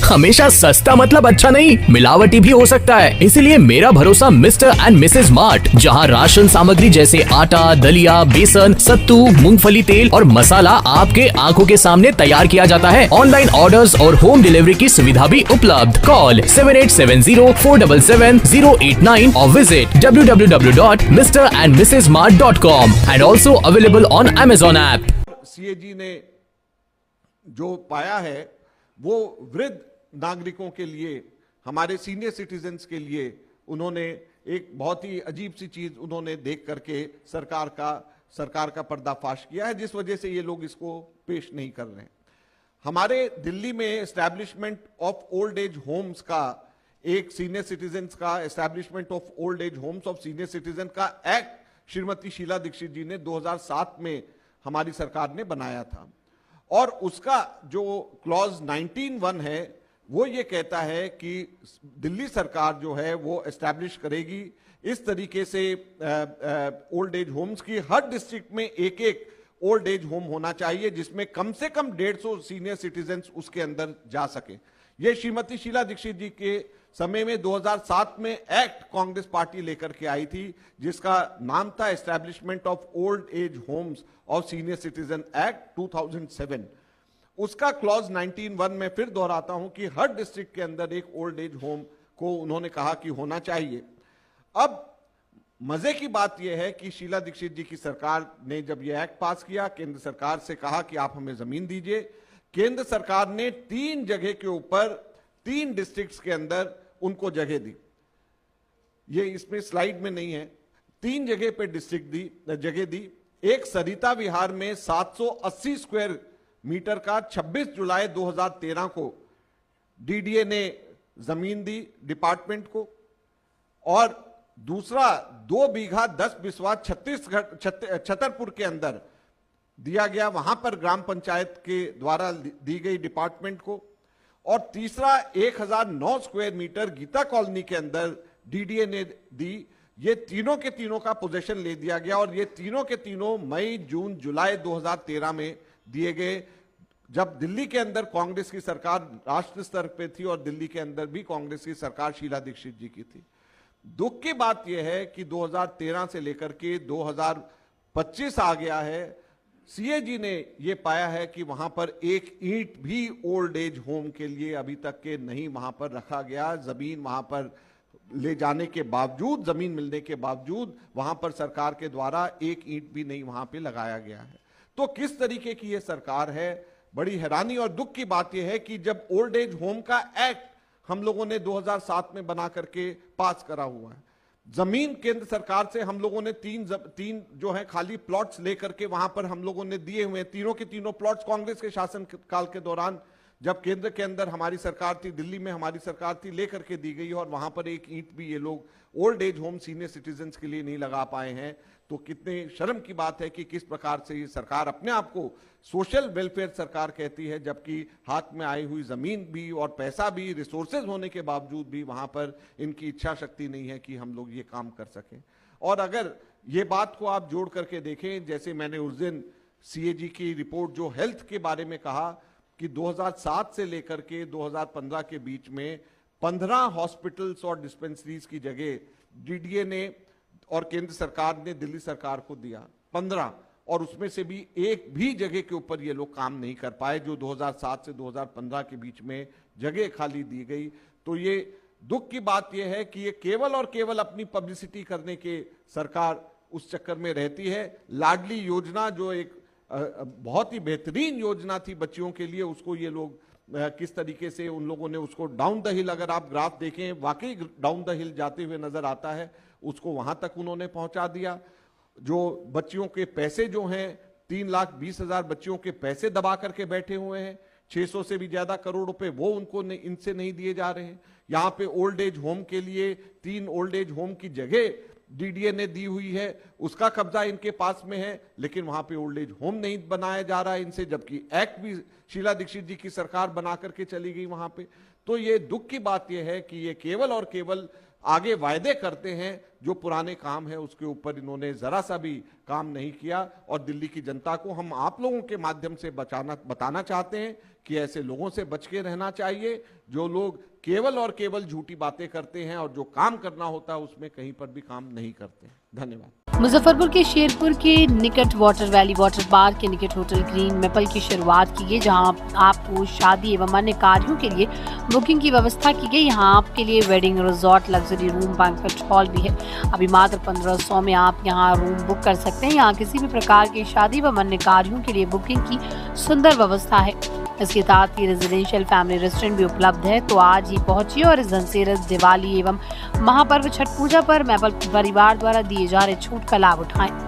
हमेशा सस्ता मतलब अच्छा नहीं, मिलावटी भी हो सकता है। इसीलिए मेरा भरोसा मिस्टर एंड मिसेज मार्ट, जहां राशन सामग्री जैसे आटा, दलिया, बेसन, सत्तू, मूंगफली तेल और मसाला आपके आंखों के सामने तैयार किया जाता है। ऑनलाइन ऑर्डर्स और होम डिलीवरी की सुविधा भी उपलब्ध। कॉल 7870477089 और visit www.mrandmrsmart.com and also available on Amazon app। CAG ने जो पाया है वो वृद्ध नागरिकों के लिए, हमारे सीनियर सिटीजन्स के लिए उन्होंने एक बहुत ही अजीब सी चीज उन्होंने देख करके सरकार का पर्दाफाश किया है, जिस वजह से ये लोग इसको पेश नहीं कर रहे हैं। हमारे दिल्ली में establishment of old age homes का, एक सीनियर सिटीजन्स का establishment of old age homes of senior citizen का एक्ट श्रीमती शीला दीक्षित जी ने 2007 में हमारी सरकार ने बनाया था, और उसका जो क्लॉज 19(1) है वो ये कहता है कि दिल्ली सरकार जो है वो एस्टैब्लिश करेगी इस तरीके से ओल्ड एज होम्स की, हर डिस्ट्रिक्ट में एक एक ओल्ड एज होम होना चाहिए जिसमें कम से कम 150 सीनियर सिटीजन्स उसके अंदर जा सके। ये श्रीमती शीला दीक्षित जी के समय में 2007 में एक्ट कांग्रेस पार्टी लेकर के आई थी, जिसका नाम था establishment of old age homes of senior citizen act 2007। उसका क्लॉज 19(1) में फिर दोहराता हूं कि हर डिस्ट्रिक्ट के अंदर एक ओल्ड एज होम को उन्होंने कहा कि होना चाहिए। अब मजे की बात यह है कि शीला दीक्षित जी की सरकार ने जब यह एक्ट पास किया, केंद्र सरकार से कहा कि आप हमें जमीन दीजिए। केंद्र सरकार ने 3 जगह के ऊपर 3 डिस्ट्रिक्ट्स के अंदर उनको जगह दी। ये इसमें स्लाइड में नहीं है, 3 जगह पे जगह दी। एक सरिता विहार में 780 स्क्वायर मीटर का 26 जुलाई 2013 को डीडीए ने जमीन दी डिपार्टमेंट को, और दूसरा 2 बीघा 10 बिस्वा छतरपुर के अंदर दिया गया, वहां पर ग्राम पंचायत के द्वारा दी गई डिपार्टमेंट को, और तीसरा 1009 स्क्वायर मीटर गीता कॉलोनी के अंदर डीडीए ने दी। ये तीनों के तीनों का पोजीशन ले दिया गया, और ये तीनों के तीनों मई, जून, जुलाई 2013 में दिए गए, जब दिल्ली के अंदर कांग्रेस की सरकार राष्ट्र स्तर पे थी और दिल्ली के अंदर भी कांग्रेस की सरकार शीला दीक्षित जी की थी। दुख की बात यह है कि 2013 से लेकर के 2025 आ गया है, सीएजी ने यह पाया है कि वहां पर एक ईंट भी ओल्ड एज होम के लिए अभी तक के नहीं वहां पर रखा गया। जमीन वहां पर ले जाने के बावजूद, जमीन मिलने के बावजूद वहां पर सरकार के द्वारा एक ईंट भी नहीं वहां पे लगाया गया है। तो किस तरीके की यह सरकार है? बड़ी हैरानी और दुख की बात यह है कि जब ओल्ड एज होम का एक्ट हम लोगों ने 2007 में बना करके पास करा हुआ है, जमीन केंद्र सरकार से हम लोगों ने तीन जो है खाली प्लॉट्स लेकर के वहां पर हम लोगों ने दिए हुए हैं। तीनों के तीनों प्लॉट्स कांग्रेस के शासन काल के दौरान, जब केंद्र के अंदर हमारी सरकार थी, दिल्ली में हमारी सरकार थी, लेकर के दी गई, और वहां पर एक ईंट भी ये लोग old age home senior citizens के लिए नहीं लगा पाए हैं। तो कितने शर्म की बात है कि किस प्रकार से ये सरकार अपने आप को सोशल वेलफेयर सरकार कहती है, जबकि हाथ में आई हुई जमीन भी और पैसा भी, रिसोर्सेज होने के बावजूद भी वहां पर इनकी इच्छा शक्ति नहीं है कि हम लोग ये काम कर सकें। और अगर ये बात को आप जोड़ करके देखें, जैसे मैंने उस दिन सीएजी की रिपोर्ट जो हेल्थ के बारे में कहा कि 2007 से लेकर के 2015 के बीच में 15 हॉस्पिटल्स और डिस्पेंसरीज की जगह डीडीए ने और केंद्र सरकार ने दिल्ली सरकार को दिया 15, और उसमें से भी एक भी जगह के ऊपर ये लोग काम नहीं कर पाए, जो 2007 से 2015 के बीच में जगह खाली दी गई। तो ये दुख की बात यह है कि ये केवल और केवल अपनी पब्लिसिटी करने के सरकार उस चक्कर में रहती है। लाडली योजना जो एक बहुत ही बेहतरीन योजना थी बच्चियों के लिए, उसको ये लोग किस तरीके से उन लोगों ने उसको डाउन द हिल, अगर आप ग्राफ देखें वाकई डाउन द हिल जाते हुए नजर आता है, उसको वहां तक उन्होंने पहुंचा दिया। जो बच्चियों के पैसे जो हैं 3,20,000 बच्चियों के पैसे दबा करके बैठे हुए हैं, 600 से भी ज्यादा करोड़ रुपए वो उनको इनसे नहीं दिए जा रहे हैं। यहाँ पे ओल्ड एज होम के लिए 3 ओल्ड एज होम की जगह डीडीए ने दी हुई है, उसका कब्जा इनके पास में है, लेकिन वहां पे ओल्ड एज होम नहीं बनाया जा रहा है इनसे, जबकि एक्ट भी शीला दीक्षित जी की सरकार बना करके चली गई वहां पे। तो ये दुख की बात यह है कि ये केवल और केवल आगे वायदे करते हैं, जो पुराने काम है उसके ऊपर इन्होंने जरा सा भी काम नहीं किया। और दिल्ली की जनता को हम आप लोगों के माध्यम से बताना चाहते हैं कि ऐसे लोगों से बच के रहना चाहिए, जो लोग केवल और केवल झूठी बातें करते हैं और जो काम करना होता है उसमें कहीं पर भी काम नहीं करते। धन्यवाद। मुजफ्फरपुर के शेरपुर के निकट वाटर वैली वाटर पार्क के निकट होटल ग्रीन मैपल की शुरुआत की गई, जहां आपको शादी एवं अन्य कार्यों के लिए बुकिंग की व्यवस्था की गई। यहां आपके लिए wedding resort, luxury room, banquet hall भी है। अभी मात्र 1500 में आप यहां रूम बुक कर सकते हैं। यहाँ किसी भी प्रकार की शादी एवं अन्य कार्यों के लिए बुकिंग की सुंदर व्यवस्था है। इसके साथ ही रेजिडेंशियल फैमिली रेस्टोरेंट भी उपलब्ध है। तो आज ही पहुंचिए और इस धनतेरस, दिवाली एवं महापर्व छठ पूजा पर मैपल परिवार द्वारा दिए जा रहे छूट का लाभ उठाएं।